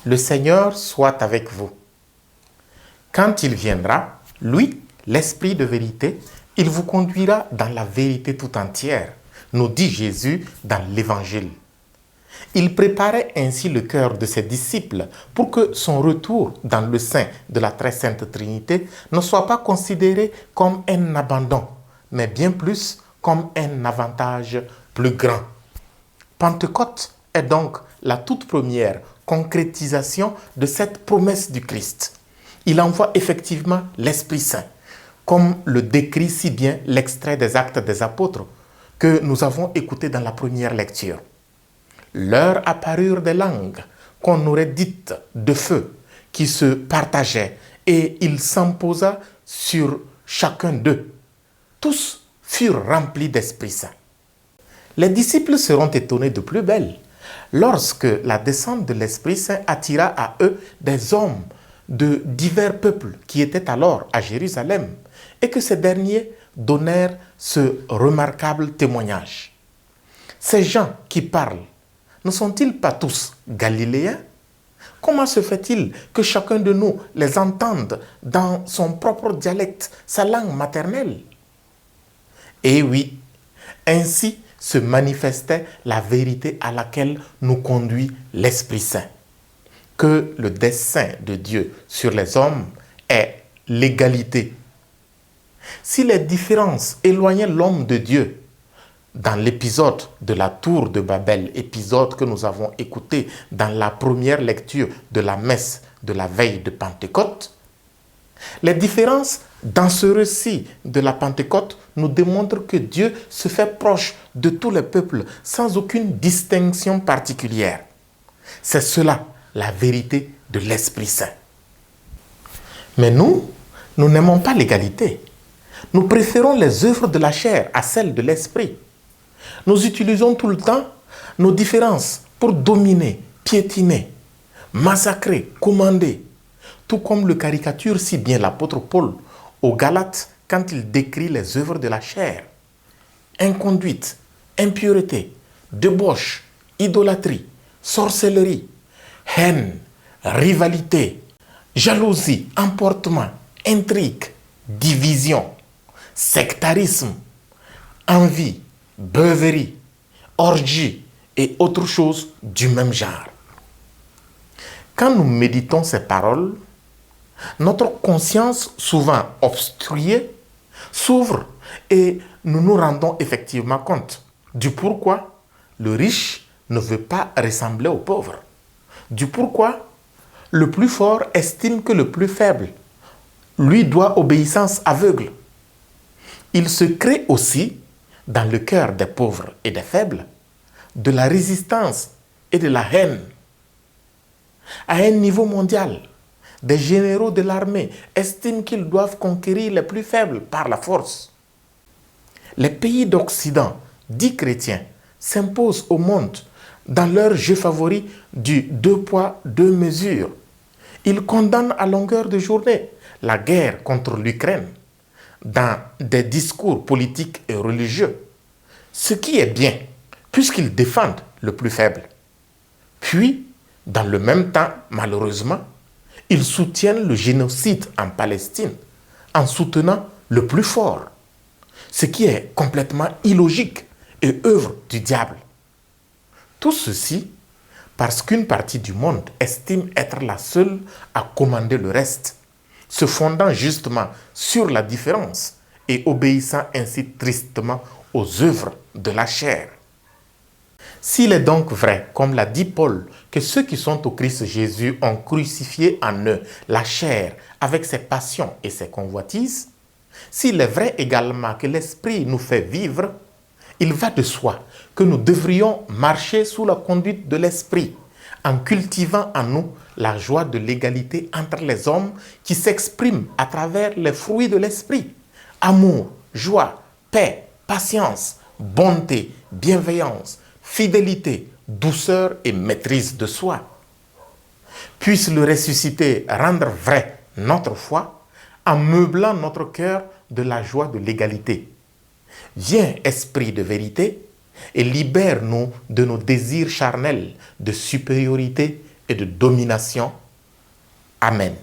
Le Seigneur soit avec vous. Quand il viendra, lui, l'Esprit de vérité, il vous conduira dans la vérité tout entière, nous dit Jésus dans l'Évangile. Il préparait ainsi le cœur de ses disciples pour que son retour dans le sein de la très sainte Trinité ne soit pas considéré comme un abandon, mais bien plus comme un avantage plus grand. Pentecôte est donc la toute première concrétisation de cette promesse du Christ. Il envoie effectivement l'Esprit Saint, comme le décrit si bien l'extrait des Actes des Apôtres que nous avons écouté dans la première lecture. Leur apparurent des langues qu'on aurait dites de feu, qui se partageaient, et il s'imposa sur chacun d'eux. Tous furent remplis d'Esprit Saint. Les disciples seront étonnés de plus belle lorsque la descente de l'Esprit Saint attira à eux des hommes de divers peuples qui étaient alors à Jérusalem et que ces derniers donnèrent ce remarquable témoignage. Ces gens qui parlent, ne sont-ils pas tous galiléens? Comment se fait-il que chacun de nous les entende dans son propre dialecte, sa langue maternelle? Et oui, ainsi se manifestait la vérité à laquelle nous conduit l'Esprit Saint, que le dessein de Dieu sur les hommes est l'égalité. Si les différences éloignaient l'homme de Dieu, dans l'épisode de la tour de Babel, épisode que nous avons écouté dans la première lecture de la messe de la veille de Pentecôte, les différences dans ce récit de la Pentecôte nous démontrent que Dieu se fait proche de tous les peuples sans aucune distinction particulière. C'est cela la vérité de l'Esprit Saint. Mais nous n'aimons pas l'égalité. Nous préférons les œuvres de la chair à celles de l'Esprit. Nous utilisons tout le temps nos différences pour dominer, piétiner, massacrer, commander, tout comme le caricature si bien l'apôtre Paul aux Galates quand il décrit les œuvres de la chair. Inconduite, impureté, débauche, idolâtrie, sorcellerie, haine, rivalité, jalousie, emportement, intrigue, division, sectarisme, envie, beuverie, orgie et autres choses du même genre. Quand nous méditons ces paroles, notre conscience, souvent obstruée, s'ouvre et nous nous rendons effectivement compte du pourquoi le riche ne veut pas ressembler au pauvre, du pourquoi le plus fort estime que le plus faible lui doit obéissance aveugle. Il se crée aussi, dans le cœur des pauvres et des faibles, de la résistance et de la haine. À un niveau mondial, des généraux de l'armée estiment qu'ils doivent conquérir les plus faibles par la force. Les pays d'Occident, dits chrétiens, s'imposent au monde dans leur jeu favori du deux poids, deux mesures. Ils condamnent à longueur de journée la guerre contre l'Ukraine dans des discours politiques et religieux, ce qui est bien, puisqu'ils défendent le plus faible. Puis, dans le même temps, malheureusement, ils soutiennent le génocide en Palestine en soutenant le plus fort, ce qui est complètement illogique et œuvre du diable. Tout ceci parce qu'une partie du monde estime être la seule à commander le reste, se fondant justement sur la différence et obéissant ainsi tristement aux œuvres de la chair. S'il est donc vrai, comme l'a dit Paul, que ceux qui sont au Christ Jésus ont crucifié en eux la chair avec ses passions et ses convoitises, s'il est vrai également que l'Esprit nous fait vivre, il va de soi que nous devrions marcher sous la conduite de l'Esprit, en cultivant en nous la joie de l'égalité entre les hommes qui s'exprime à travers les fruits de l'Esprit: amour, joie, paix, patience, bonté, bienveillance, fidélité, douceur et maîtrise de soi. Puisse le ressuscité rendre vrai notre foi en meublant notre cœur de la joie de l'égalité. Viens, Esprit de vérité, et libère-nous de nos désirs charnels de supériorité et de domination. Amen.